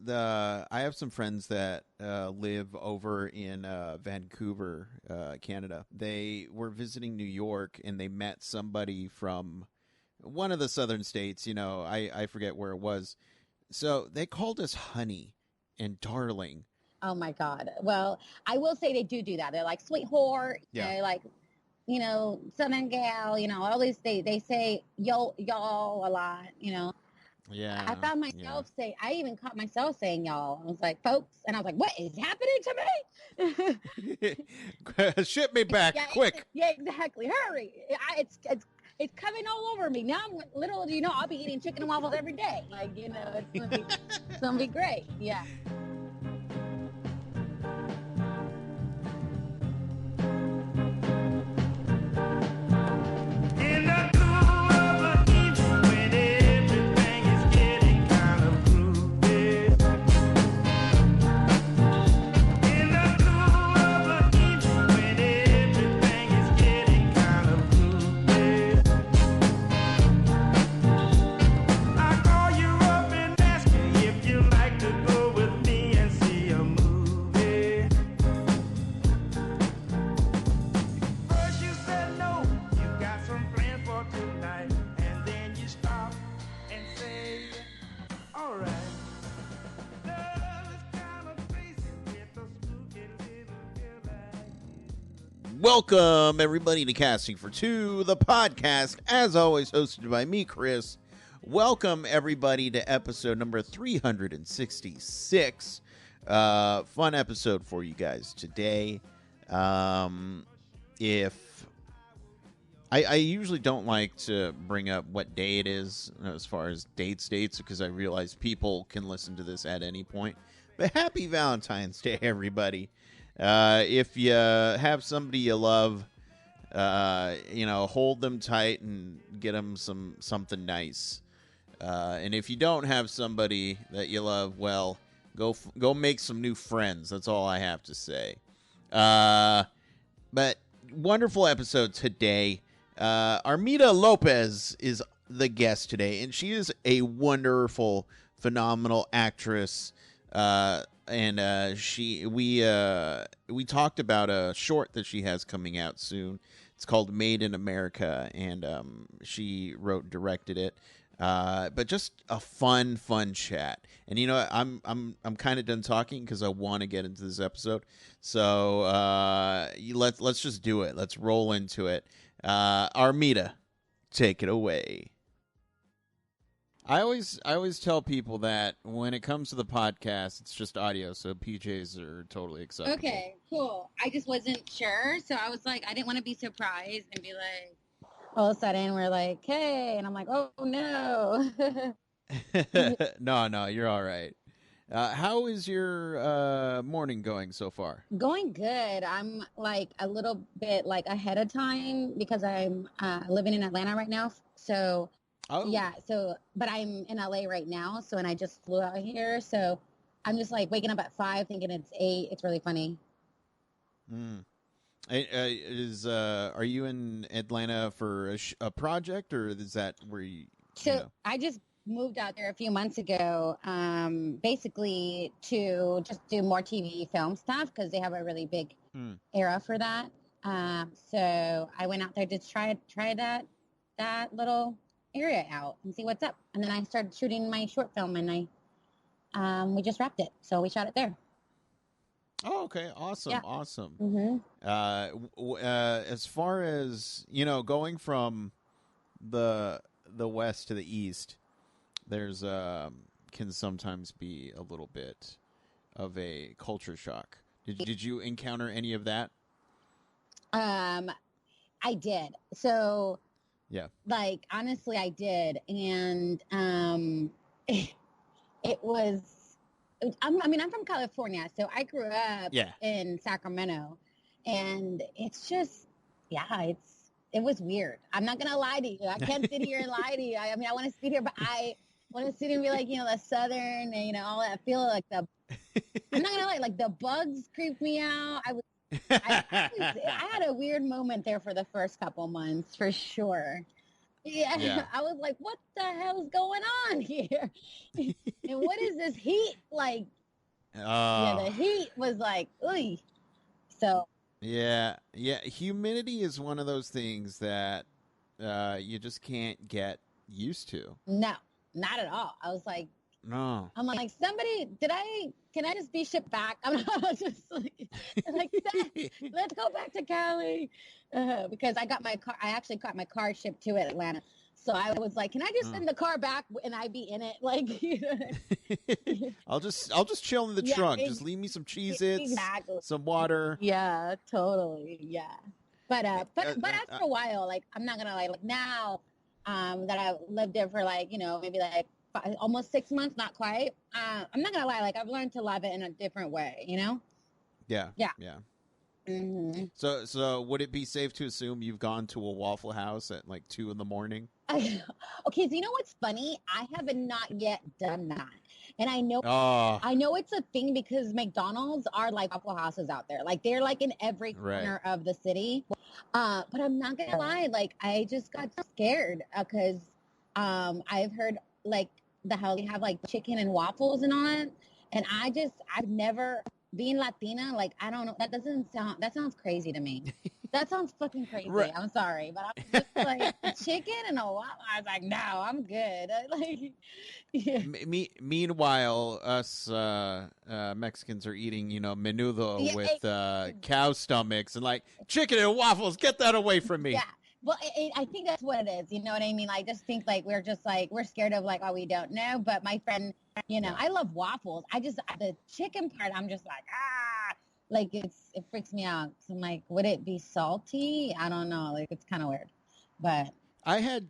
I have some friends that live over in Vancouver, Canada. They were visiting New York and they met somebody from one of the southern states. I forget where it was. So they called us honey and darling. Oh my God. Well, I will say they do that. They're like sweetheart, Yeah. like, Southern gal, all these, they say y'all a lot. I Yeah. found Yeah. myself I even caught myself saying y'all. I was like, folks. And I was like, what is happening to me? Ship me back Yeah, quick. yeah, exactly. Hurry. It's coming all over me. Now I'm little, I'll be eating chicken and waffles every day. Like, it's gonna be great. Yeah. In the cool of the evening when everything is getting kind of groovy. In the cool of the evening when everything is getting kind of groovy. I call you up and ask you if you'd like to go with me and see a movie. First you said no, you got some plans for tonight, and then you stop and say, all right. Love is kind of crazy with a spooky little girl like you. Welcome, everybody, to Casting for Two, the podcast, as always, hosted by me, Chris. Welcome, everybody, to episode number 366. Fun episode for you guys today. If I usually don't like to bring up what day it is as far as dates, because I realize people can listen to this at any point. But happy Valentine's Day, everybody. If you have somebody you love, hold them tight and get them something nice. And if you don't have somebody that you love, well, go make some new friends. That's all I have to say. But wonderful episode today. Armida Lopez is the guest today, and she is a wonderful, phenomenal actress. And we talked about a short that she has coming out soon. It's called Made in America, and she wrote and directed it. But just a fun chat. And I'm kind of done talking because I want to get into this episode. So let's just do it. Let's roll into it. Armida, take it away. I always tell people that when it comes to the podcast, it's just audio, so PJs are totally acceptable. Okay, cool. I just wasn't sure. So I was like, I didn't want to be surprised and be like, all of a sudden we're like, hey. And I'm like, oh, no. No, you're all right. How is your morning going so far? Going good. I'm like a little bit like ahead of time because I'm living in Atlanta right now. So Oh, yeah, but I'm in LA right now. So, and I just flew out here. So I'm just like waking up at 5 thinking it's 8. It's really funny. Are you in Atlanta for a project, or is that where you? So I just moved out there a few months ago, basically to just do more TV film stuff because they have a really big era for that. So I went out there to try that little area out and see what's up. And then I started shooting my short film, and we just wrapped it. So we shot it there. Oh, okay, awesome, Yeah. awesome. Mm-hmm. As far as going from the west to the east, there's can sometimes be a little bit of a culture shock. Did you encounter any of that? I did. So Yeah. like honestly, I did, and it was. I'm from California, so I grew up in Sacramento, and it's just, it was weird. I'm not gonna lie to you. I can't sit here and lie to you. I mean, I want to sit here, but I want to sit and be like, the Southern, and all that. I feel like I'm not gonna lie, like the bugs creeped me out. I had a weird moment there for the first couple months, for sure. Yeah, Yeah. I was like, what the hell's going on here? And what is this heat like? Yeah, the Oh, heat was like, ooh. So yeah, yeah. Humidity is one of those things that you just can't get used to. no, not at all. I was like, No. I'm like, somebody, can I just be shipped back? I'm not just like that. Let's go back to Cali. Because I actually got my car shipped to Atlanta. So I was like, can I just Oh. send the car back and I be in it? Like, I'll just chill in the yeah, trunk. Just leave me some Cheez-Its, exactly. some water. Yeah, totally. Yeah. But Uh, after a while, like, I'm not gonna lie, like now, that I've lived there for like, maybe like almost 6 months, not quite. I'm not gonna lie, like I've learned to love it in a different way. yeah, Yeah. yeah. hmm So would it be safe to assume you've gone to a Waffle House at like 2 a.m? Okay, so you know what's funny? I have not yet done that, and Oh, I know it's a thing because McDonald's are like Waffle Houses out there. Like they're like in every right. corner of the city. But I'm not gonna lie, like I just got scared because I've heard like how they have like chicken and waffles and all that. And I've never being Latina, like I don't know, that sounds crazy to me. That sounds fucking crazy. Right. I'm sorry, but I'm just like chicken and a waffle. I was like, no, I'm good. Like, yeah. Meanwhile, us Mexicans are eating, menudo Yeah, with cow stomachs and like chicken and waffles. Get that away from me. yeah. Well, I think that's what it is. You know what I mean? I just think like we're scared of like, oh, we don't know. But my friend, Yeah. I love waffles. The chicken part, I'm just like, like it freaks me out. So I'm like, would it be salty? I don't know. Like it's kind of weird, but I had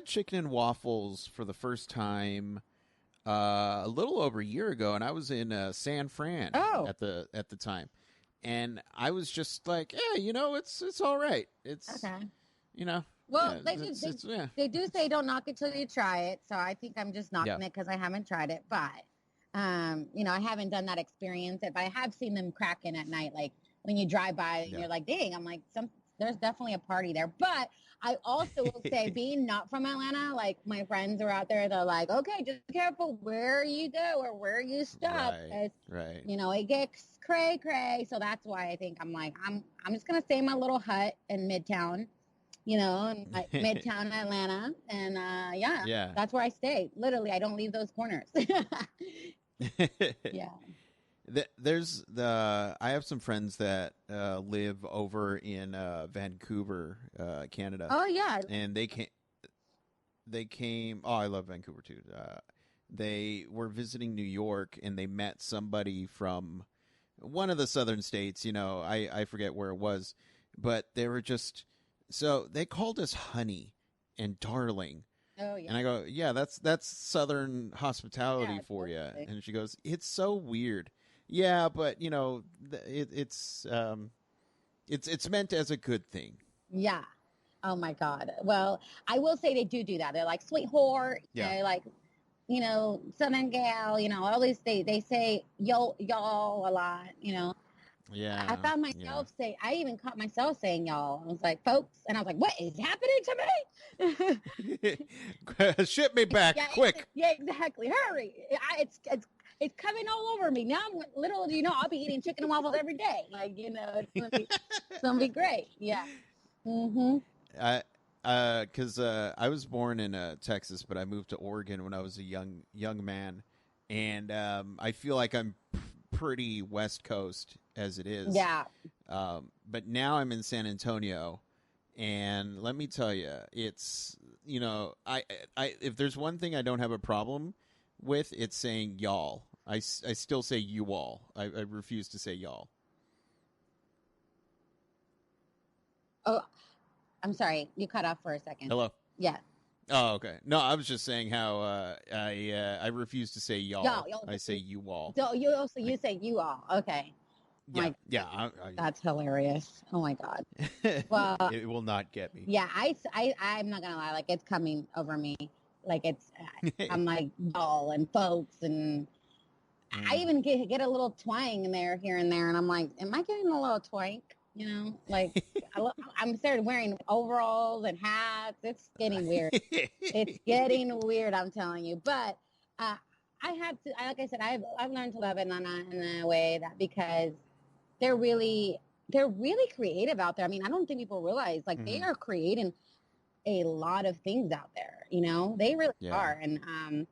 chicken and waffles for the first time a little over a year ago, and I was in San Fran oh, at the time, and I was just like, yeah, it's all right. It's okay. yeah, Well, yeah, they do say don't knock it till you try it. So I think I'm just yeah, knocking it because I haven't tried it. But I haven't done that experience. If I have seen them cracking at night, like when you drive by and yeah. you're like, dang, I'm like, there's definitely a party there. But I also will say, being not from Atlanta, like my friends are out there, they're like, okay, just be careful where you go or where you stop. Right, right. It gets cray cray. So that's why I think I'm like, I'm just gonna stay in my little hut in Midtown, in like Midtown Atlanta. And yeah, Yeah. that's where I stay. Literally, I don't leave those corners. Yeah. I have some friends that live over in Vancouver, Canada, Oh yeah. and they came. Oh, I love Vancouver too. They were visiting New York, and they met somebody from one of the southern states. I forget where it was, but they were just so they called us honey and darling. Oh yeah. And I go, yeah, that's Southern hospitality Yeah, for you. totally. And she goes, it's so weird. Yeah, but it's meant as a good thing. Yeah. Oh my God. Well, I will say they do that. They're like sweet whore, Yeah, like, Southern gal, all these, they say y'all a lot. I yeah, found yeah. myself I even caught myself saying y'all. I was like, folks, and I was like, what is happening to me? Ship me back Yeah, quick. yeah, exactly. Hurry. It's coming all over me. Now little do you know, I'll be eating chicken and waffles every day. Like, it's gonna be great. Yeah. Mm-hmm. I because I was born in Texas, but I moved to Oregon when I was a young man, and I feel like I'm pretty West Coast as it is. Yeah. But now I'm in San Antonio, and let me tell you, it's I if there's one thing I don't have a problem with, it's saying y'all. I still say you all. I refuse to say y'all. Oh, I'm sorry. You cut off for a second. Hello. Yeah. Oh, okay. No, I was just saying how I refuse to say y'all. Y'all. I say you all. So you say you all. Okay. Yeah, My, yeah. that's hilarious. Oh my God. Well, it will not get me. yeah, I'm not gonna lie. Like it's coming over me. Like I'm like y'all and folks, and I even get a little twang in there here and there, and I'm like, am I getting a little twang? You know, like I'm started wearing overalls and hats. It's getting weird. It's getting weird. I'm telling you. But uh, I have to. Like I said, I've learned to love it in a way that because they're really creative out there. I mean, I don't think people realize like they are creating a lot of things out there. You know, they really Yeah. are, and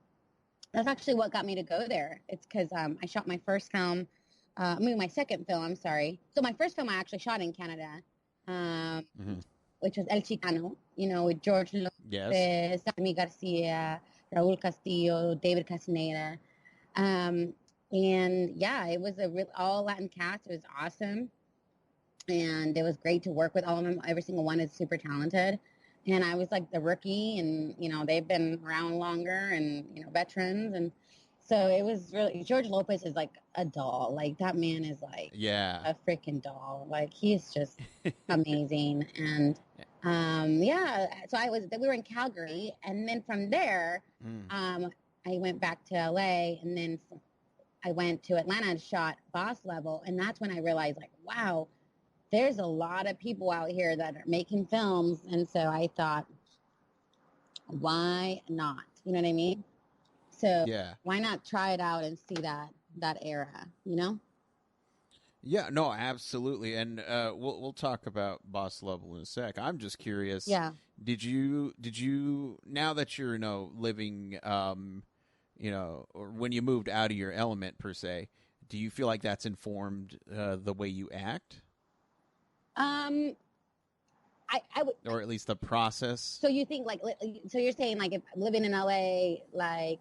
that's actually what got me to go there. It's because I shot my first film. My second film. I'm sorry. So my first film I actually shot in Canada, which was El Chicano. You know, with George Yes. Lopez, Sammy Garcia, Raúl Castillo, David Castaneda. And yeah, it was a real all Latin cast. It was awesome, and it was great to work with all of them. Every single one is super talented. And I was like the rookie, and you know they've been around longer, and you know veterans, and so it was really George Lopez is like a doll. Like that man is like Yeah. a freaking doll. Like he's just amazing. And yeah, so we were in Calgary, and then from there, I went back to LA, and then I went to Atlanta and shot Boss Level, and that's when I realized like, wow, there's a lot of people out here that are making films. And so I thought, why not? You know what I mean? So Yeah. why not try it out and see that era, you know? Yeah, no, absolutely. And we'll talk about Boss Level in a sec. I'm just curious. Yeah. Did you now that you're living or when you moved out of your element per se, do you feel like that's informed the way you act? I would, or at least the process. so you think like, so you're saying like if living in LA, like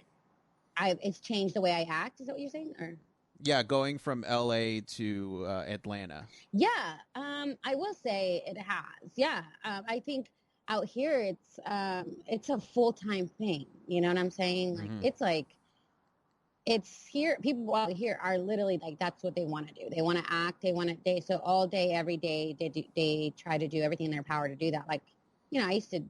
it's changed the way I act. Is that what you're saying? Or Yeah, going from LA to Atlanta. yeah, I will say it has. Yeah, I think out here it's a full-time thing. You know what I'm saying? Like it's here. People out here are literally like that's what they want to do. They want to act. So all day, every day, they try to do everything in their power to do that. Like, you know, I used to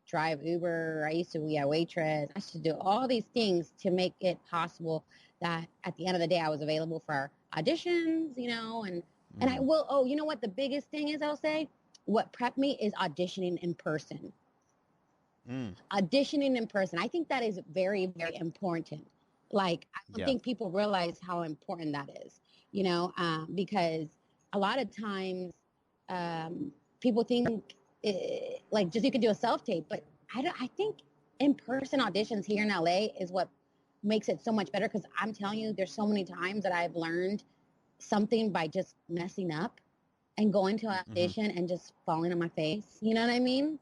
drive Uber. I used to be a waitress. I used to do all these things to make it possible that at the end of the day I was available for auditions. You know, and I will. Oh, you know what? The biggest thing is I'll say what prepped me is auditioning in person. Auditioning in person. I think that is very, very important. Like, I don't think people realize how important that is, you know, because a lot of times people think like just you can do a self-tape, but I think in-person auditions here in LA is what makes it so much better because I'm telling you, there's so many times that I've learned something by just messing up and going to an audition and just falling on my face. You know what I mean?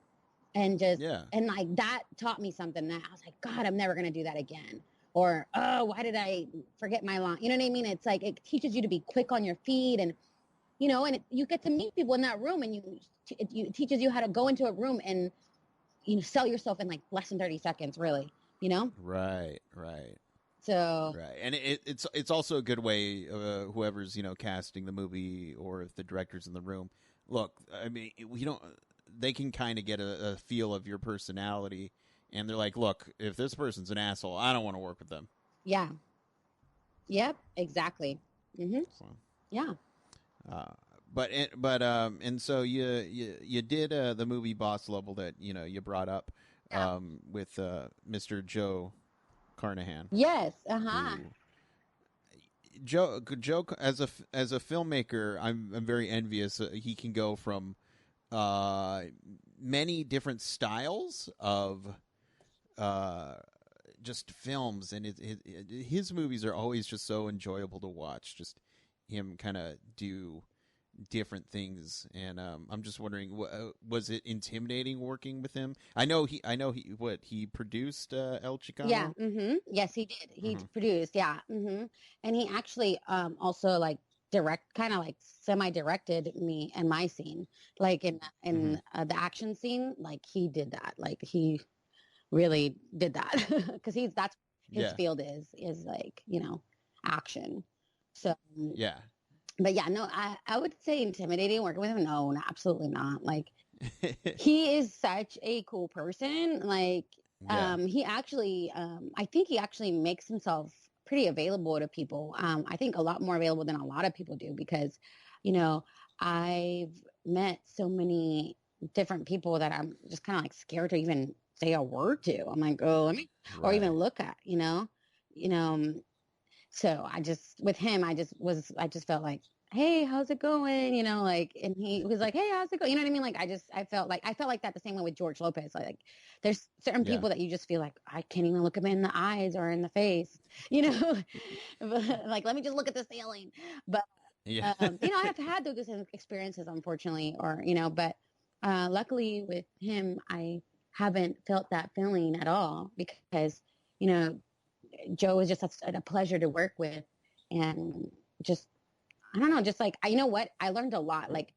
And just and like that taught me something that I was like, God, I'm never gonna do that again. Or oh, why did I forget my line? You know what I mean? It's like it teaches you to be quick on your feet, and you know, and you get to meet people in that room, and it teaches you how to go into a room and you know sell yourself in like less than 30 seconds, really. You know? Right. So right, and it's also a good way whoever's casting the movie or if the director's in the room. Look, I mean, we don't. They can kind of get a feel of your personality, and they're like, "Look, if this person's an asshole, I don't want to work with them." Yeah. Yep. Exactly. So, Yeah. And so you did the movie Boss Level that you brought up with Mr. Joe Carnahan. Yes. Uh-huh. Joe as a filmmaker, I'm very envious. He can go from many different styles of just films, and his movies are always just so enjoyable to watch. Just him kind of do different things, and I'm just wondering, was it intimidating working with him? I know he produced El Chicano. Yeah. Yes, he did. He produced. Yeah. And he actually also like kind of like semi-directed me and my scene, like in the action scene. Like he did that. Like he really did that because that's his field is like action. So yeah. But yeah, no, I would say intimidating working with him. No, absolutely not. Like he is such a cool person. Like he actually, I think he actually makes himself pretty available to people. I think a lot more available than a lot of people do because, I've met so many different people that I'm just kind of like scared to even say a word to. I'm like, oh, let me, or even look at, you know. So I just, with him, I just felt like, hey, how's it going? And he was like, hey, how's it going? You know what I mean? Like, I felt like that the same way with George Lopez. Like there's certain people that you just feel like, I can't even look him in the eyes or in the face, but, like, let me just look at the ceiling. But, Yeah. I have had those experiences, unfortunately, but luckily with him, I haven't felt that feeling at all because, you know, Joe was just a pleasure to work with, and just I don't know, just like you know what, I learned a lot, like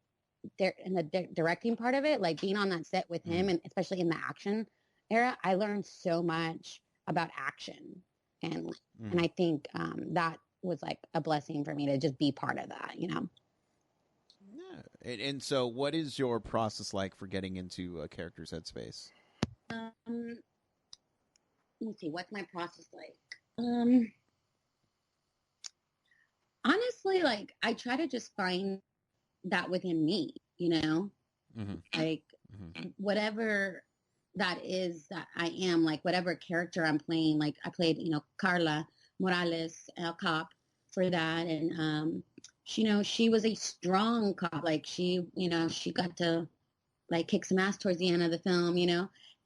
there in the directing part of it, like being on that set with him, and especially in the action era, I learned so much about action, and I think that was like a blessing for me to just be part of that. Yeah. And so, what is your process like for getting into a character's headspace? Let me see, what's my process like? Honestly, like I try to just find that within me, like whatever that is that I am, like whatever character I'm playing. Like I played, Carla Morales, a cop for that, and she was a strong cop. Like she got to like kick some ass towards the end of the film,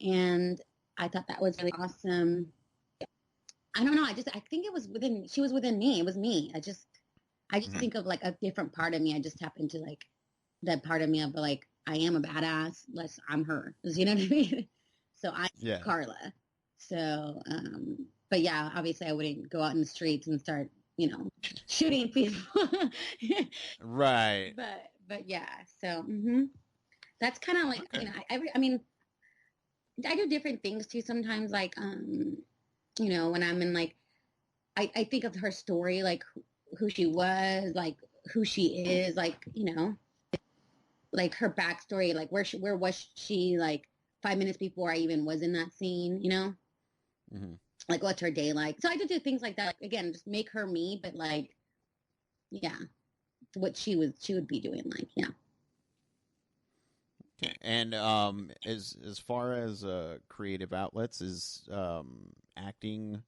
and I thought that was really awesome. I don't know. I think she was within me. It was me. I just think of like a different part of me. I just tap into like that part of me of like, I am a badass. I'm her. You know what I mean? So I'm Carla. So, but yeah, obviously I wouldn't go out in the streets and start, shooting people. Right. But yeah, so that's kind of like, I mean, I do different things too sometimes. Like, when I'm in like, I think of her story, like who she was, like who she is, like, like her backstory, like where was she like 5 minutes before I even was in that scene, like what's her day like. So I just do things like that. Like, again, just make her me, but like, yeah, what she would be doing, like, yeah. Okay. And as far as creative outlets, is acting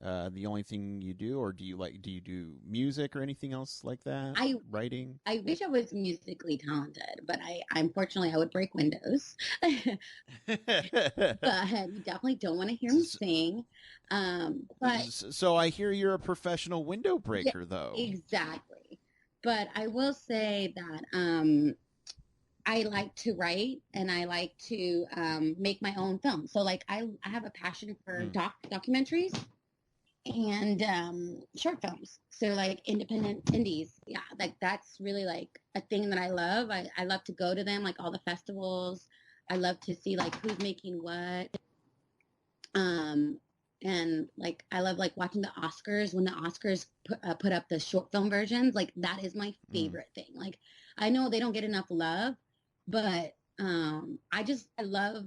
the only thing you do, or do you do music or anything else like that? Writing? I wish I was musically talented, but I unfortunately I would break windows. But you definitely don't want to hear me sing. But so I hear you're a professional window breaker, yeah, though. Exactly. But I will say that I like to write and I like to make my own film. So like I have a passion for documentaries and short films. So like independent indies. Yeah, like that's really like a thing that I love. I love to go to them, like all the festivals. I love to see like who's making what. And like I love like watching the Oscars when the Oscars put up the short film versions. Like that is my favorite thing. Like I know they don't get enough love, but I love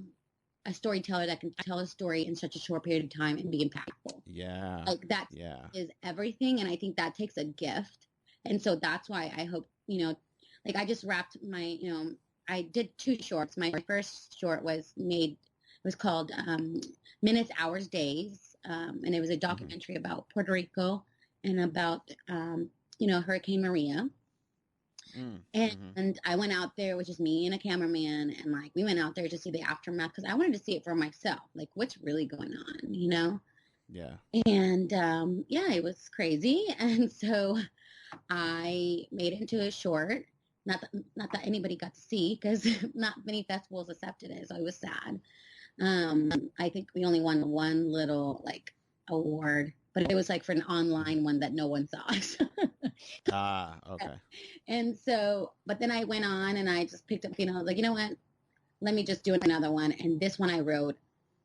a storyteller that can tell a story in such a short period of time and be impactful. Yeah. Like that is everything. And I think that takes a gift. And so that's why I hope, like I just wrapped my, I did 2 shorts. My first short was called Minutes, Hours, Days. And it was a documentary about Puerto Rico and about, Hurricane Maria. And I went out there with just me and a cameraman, and like we went out there to see the aftermath because I wanted to see it for myself, like what's really going on, Yeah. And yeah, it was crazy, and so I made it into a short. Not that anybody got to see because not many festivals accepted it, so it was sad. I think we only won one little like award, but it was like for an online one that no one saw. Okay. And so, but then I went on and I just picked up, like, you know what? Let me just do another one. And this one I wrote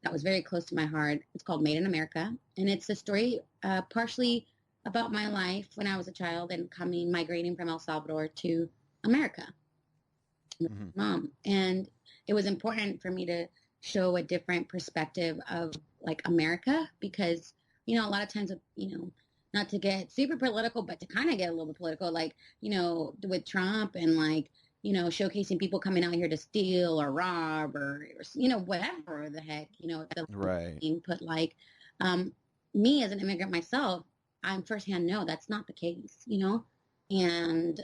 that was very close to my heart. It's called Made in America. And it's a story partially about my life when I was a child and migrating from El Salvador to America. Mom. And it was important for me to show a different perspective of like America because, a lot of times, not to get super political, but to kind of get a little bit political, like, with Trump and like, showcasing people coming out here to steal or rob or whatever the heck, the Right. input, like, me as an immigrant myself, I'm firsthand, no, that's not the case, and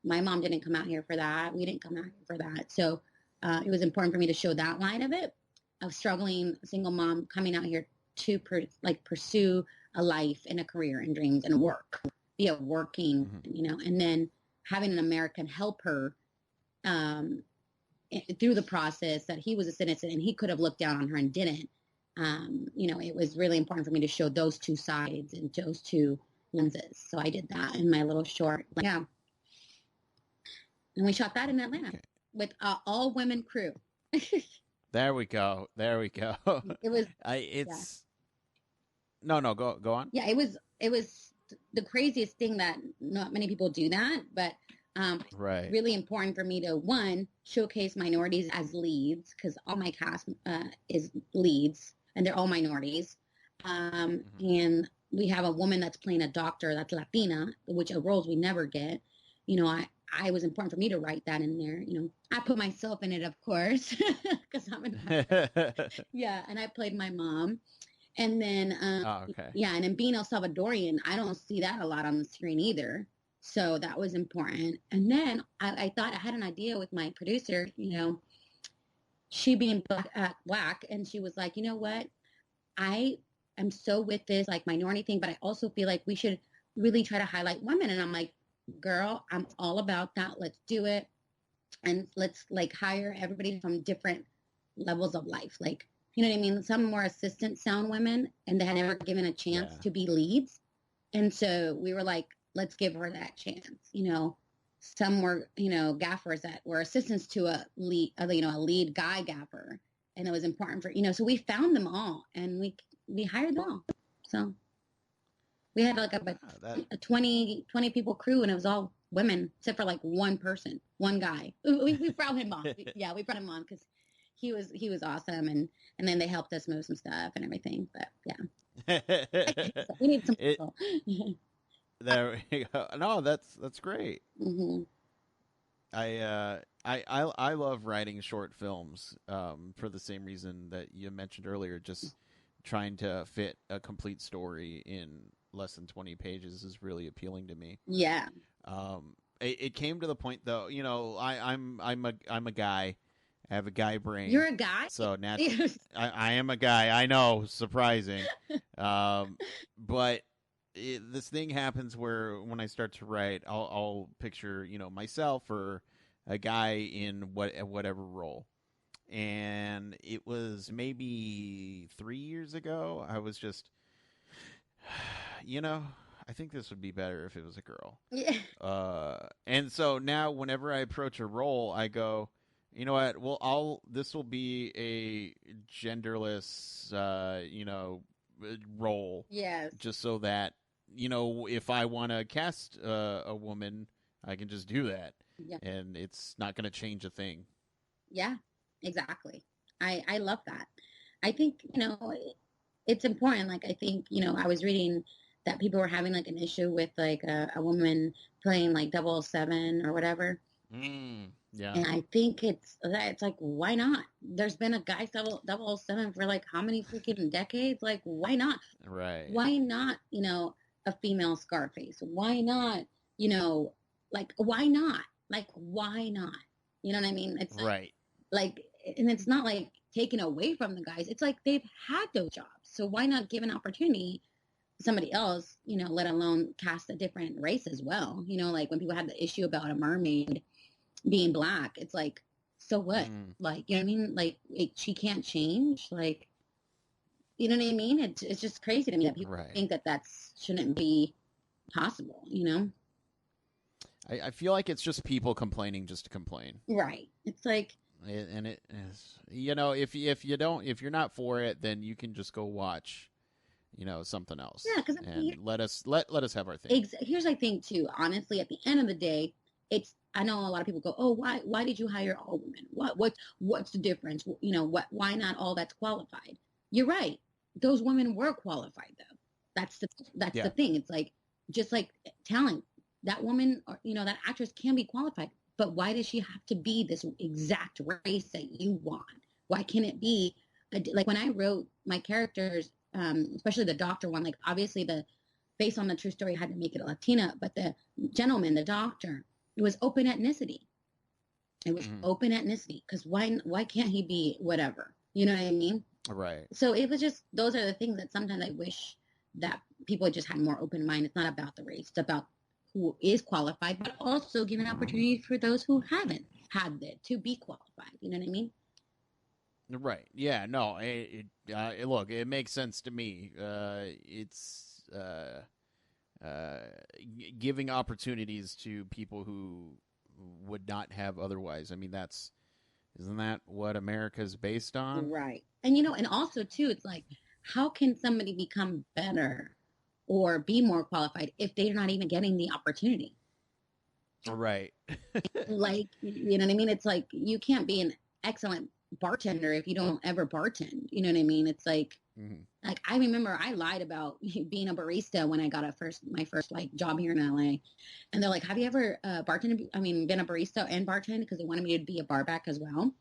my mom didn't come out here for that. We didn't come out here for that. So it was important for me to show that line of it, of struggling single mom coming out here to pursue a life and a career and dreams and work, be a working, and then having an American help her through the process, that he was a citizen and he could have looked down on her and didn't. It was really important for me to show those two sides and those two lenses. So I did that in my little short. Yeah. And we shot that in Atlanta with all women crew. There we go. It was. No. Go on. Yeah, it was the craziest thing that not many people do that, but right. Really important for me to, one, showcase minorities as leads, because all my cast is leads, and they're all minorities. And we have a woman that's playing a doctor that's Latina, which are roles we never get. I was important for me to write that in there. I put myself in it, of course, because I'm yeah, and I played my mom. And then, yeah, and then being El Salvadorian, I don't see that a lot on the screen either. So that was important. And then I thought I had an idea with my producer, she being black, and she was like, you know what? I am so with this like minority thing, but I also feel like we should really try to highlight women. And I'm like, girl, I'm all about that. Let's do it. And let's like hire everybody from different levels of life. Like, you know what I mean? Some more assistant sound women, and they had never given a chance to be leads. And so we were like, let's give her that chance. Some were, gaffers that were assistants to a lead guy gaffer. And it was important for, so we found them all, and we hired them all. So we had like a 20 people crew, and it was all women, except for like one guy. We brought him on. We brought him on because he was awesome, and then they helped us move some stuff and everything. But yeah, so we need some people. There we go. No, that's great. Mm-hmm. I love writing short films for the same reason that you mentioned earlier. Just trying to fit a complete story in less than 20 pages is really appealing to me. Yeah. It came to the point though. I'm a guy. I have a guy brain. You're a guy? So naturally, I am a guy. I know, surprising. But this thing happens where when I start to write, I'll picture, myself or a guy in whatever role. And it was maybe 3 years ago. I was just, I think this would be better if it was a girl. Yeah. And so now whenever I approach a role, I go, you know what? Well, this will be a genderless, role. Yes. Just so that, if I want to cast a woman, I can just do that. Yeah. And it's not going to change a thing. Yeah, exactly. I love that. I think, it's important. Like, I think, I was reading that people were having like an issue with like a woman playing like 007 or whatever. Yeah. And I think it's like, why not? There's been a guy 007 for like how many freaking decades? Like, why not? Right. Why not, a female Scarface? Why not, like, why not? Like, why not? You know what I mean? It's right. Like, and it's not like taken away from the guys. It's like they've had those jobs. So why not give an opportunity to somebody else, let alone cast a different race as well? Like when people had the issue about a mermaid being black, it's like, so what? Like, you know what I mean? Like, she can't change. Like, you know what I mean? It's just crazy to me that people think that shouldn't be possible, I feel like it's just people complaining just to complain. Right. It's like, and it is, if you're not for it, then you can just go watch, something else. Yeah, because let us have our thing. Here's I think too. Honestly, at the end of the day, I know a lot of people go, oh, why did you hire all women? What's the difference? Why not all that's qualified? You're right. Those women were qualified though. That's the Yeah. thing. It's like, just like talent, that woman, or that actress can be qualified, but why does she have to be this exact race that you want? Why can't it be like when I wrote my characters, especially the doctor one, like obviously based on the true story, I had to make it a Latina, but the gentleman, the doctor, it was open ethnicity. It was open ethnicity, because why can't he be whatever? You know what I mean? Right. So it was just, those are the things that sometimes I wish that people just had more open mind. It's not about the race. It's about who is qualified, but also giving opportunities for those who haven't had it to be qualified. You know what I mean? Right. Yeah. No. Look, it makes sense to me. It's giving opportunities to people who would not have otherwise. I mean, isn't that what America's based on? Right. And and also too, it's like, how can somebody become better or be more qualified if they're not even getting the opportunity? Right. Like, you know what I mean? It's like, you can't be an excellent bartender if you don't ever bartend. You know what I mean? It's like, like I remember I lied about being a barista when I got my first like job here in LA, and they're like, "Have you ever bartended? I mean, been a barista and bartended?" Because they wanted me to be a bar back as well.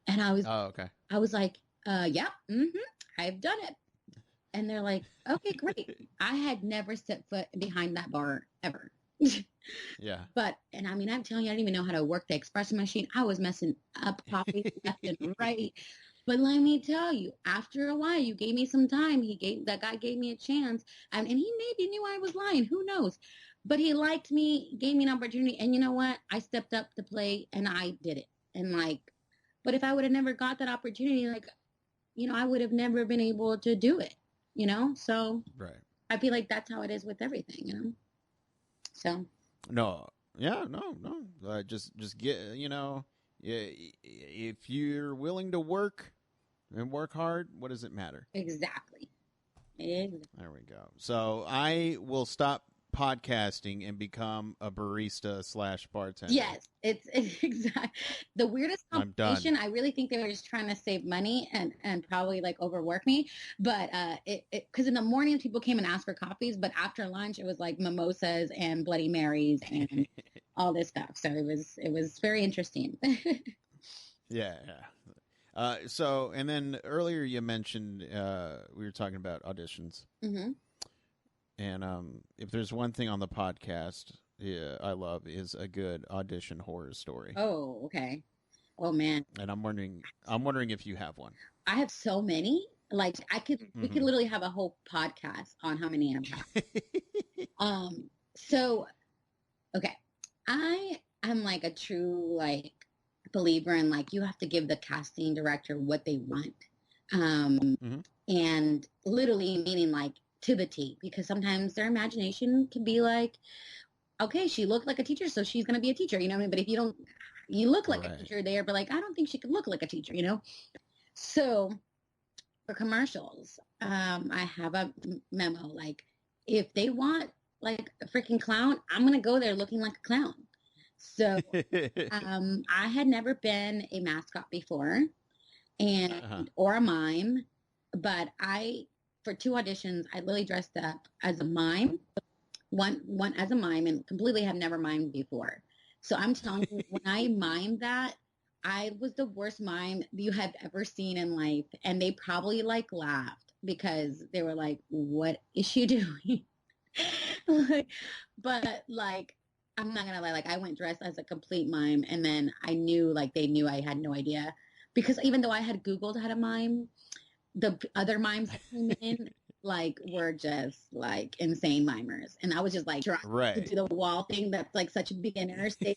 And Okay. I was like, "Yeah, I've done it." And they're like, "Okay, great." I had never set foot behind that bar ever. Yeah. And I mean, I'm telling you, I didn't even know how to work the espresso machine. I was messing up coffee left and right. But let me tell you, after a while, you gave me some time. That guy gave me a chance, and he maybe knew I was lying. Who knows? But he liked me, gave me an opportunity, and you know what? I stepped up to play, and I did it. And like, but if I would have never got that opportunity, like, I would have never been able to do it. So Right. I feel like that's how it is with everything. So. No. Yeah. No. No. Just get. If you're willing to work and work hard, what does it matter? Exactly. There we go. So I will stop podcasting and become a barista / bartender. Yes, it's exactly the weirdest I'm done. combination. I really think they were just trying to save money and probably like overwork me. But because in the morning people came and asked for coffees, but after lunch it was like mimosas and Bloody Marys and all this stuff. So it was very interesting. Yeah. So, and then earlier you mentioned we were talking about auditions, and if there's one thing on the podcast I love is a good audition horror story. Oh, okay. Oh man. And I'm wondering if you have one. I have so many. Like we could literally have a whole podcast on how many I have. So, okay, I am like a true like believer in like you have to give the casting director what they want, and literally meaning like to the T, because sometimes their imagination can be like, okay, she looked like a teacher, so she's gonna be a teacher, you know what I mean? But if you look like a teacher, they're like, I don't think she could look like a teacher, So for commercials, I have a memo like, if they want like a freaking clown, I'm gonna go there looking like a clown. So I had never been a mascot before, and or a mime, but for 2 auditions I literally dressed up as a mime, one as a mime, and completely have never mimed before. So I'm telling you, when I mimed that, I was the worst mime you have ever seen in life, and they probably like laughed because they were like, "What is she doing?" But like, I'm not gonna lie, like I went dressed as a complete mime, and then I knew like they knew I had no idea, because even though I had Googled how to mime, the other mimes that came in like were just like insane mimers, and I was just like trying to do the wall thing that's like such a beginner stage.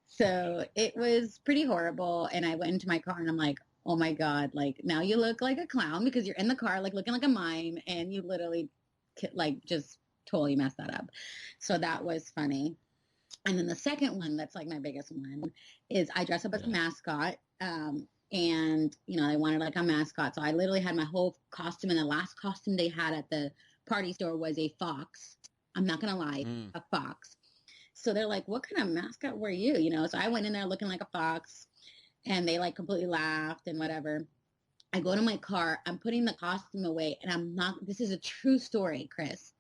So it was pretty horrible, and I went into my car and I'm like, oh my god, like now you look like a clown because you're in the car like looking like a mime, and you literally like just totally messed that up. So that was funny. And then the second one that's like my biggest one is I dress up as a mascot. And I wanted like a mascot, so I literally had my whole costume, and the last costume they had at the party store was a fox. I'm not gonna lie, a fox. So they're like, what kind of mascot were you? So I went in there looking like a fox, and they like completely laughed and whatever. I go to my car, I'm putting the costume away, and I'm not, this is a true story, Chris.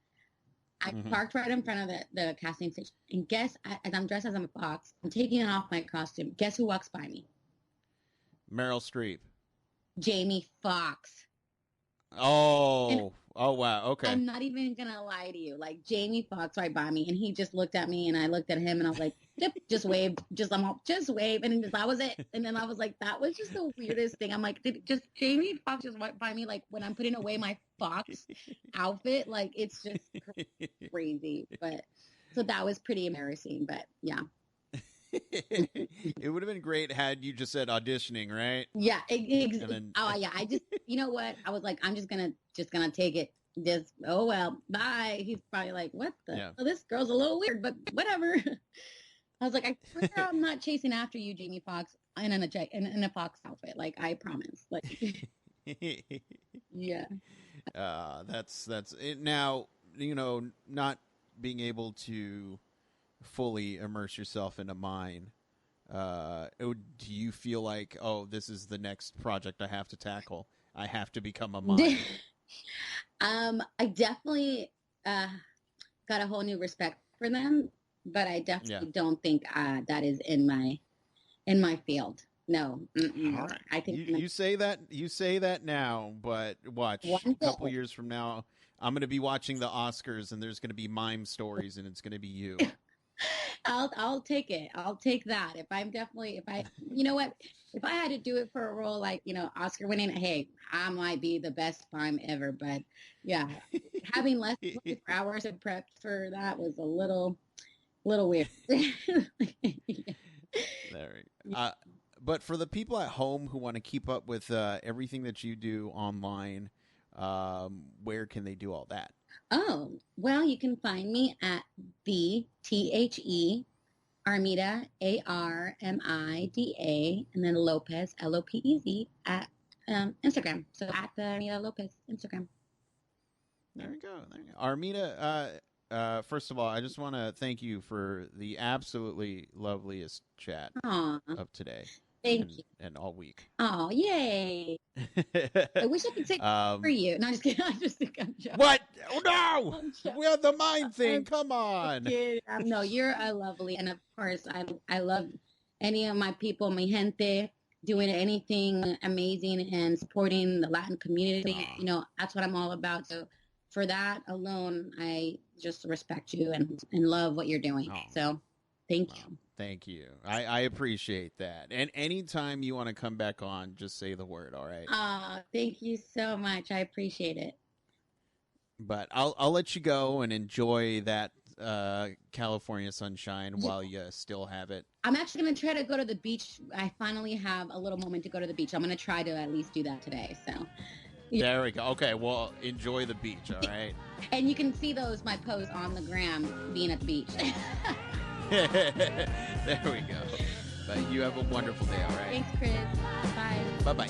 I parked right in front of the casting station, and guess, as I'm dressed as a fox, I'm taking off my costume. Guess who walks by me? Meryl Streep. Jamie Foxx. Oh, oh wow, okay. I'm not even gonna lie to you. Like Jamie Foxx right by me, and he just looked at me, and I looked at him, and I was like, just waved, just wave, and that was it. And then I was like, that was just the weirdest thing. I'm like, did just Jamie Foxx just walk by me, like when I'm putting away my Fox outfit, like it's just crazy. But so that was pretty embarrassing. But yeah. It would have been great had you just said auditioning, right? Yeah. Oh yeah. I just, you know what? I was like, I'm just gonna take it. Just, oh well, bye. He's probably like, what the? Yeah. Oh, this girl's a little weird, but whatever. I was like, I swear I'm not chasing after you, Jamie Foxx, in a Fox outfit. Like I promise. Like, yeah. That's it. Now, not being able to fully immerse yourself in a mine, do you feel like, oh, this is the next project I have to tackle? I have to become a mine. I definitely got a whole new respect for them, but I definitely don't think that is in my field. No. All right. I think you say that now, but watch a couple years from now, I'm going to be watching the Oscars, and there's going to be mime stories, and it's going to be you. I'll take it. I'll take that. You know what? If I had to do it for a role like, Oscar winning, hey, I might be the best mime ever. But yeah, having less than 24 hours of prep for that was a little weird. Yeah. There we go. But for the people at home who want to keep up with everything that you do online, where can they do all that? Oh, well, you can find me at the THE Armida ARMIDA and then Lopez LOPEZ at Instagram. So at the Armida Lopez Instagram. There you go. Armida, first of all, I just want to thank you for the absolutely loveliest chat of today. Thank you. And all week. Oh, yay. I wish I could say for you. No, I'm just kidding. I just think I'm joking. What? Oh, no! We have the mind thing. Come on. No, you're lovely. And of course, I love any of my people, mi gente, doing anything amazing and supporting the Latin community. That's what I'm all about. So for that alone, I just respect you and love what you're doing. So thank you. Thank you. I appreciate that. And anytime you want to come back on, just say the word, all right? Thank you so much. I appreciate it. But I'll let you go and enjoy that California sunshine while you still have it. I'm actually going to try to go to the beach. I finally have a little moment to go to the beach. I'm going to try to at least do that today. So there we go. Okay, well, enjoy the beach, all right? And you can see my posts on the gram being at the beach. There we go. But you have a wonderful day, all right? Thanks, Chris. Bye. Bye-bye.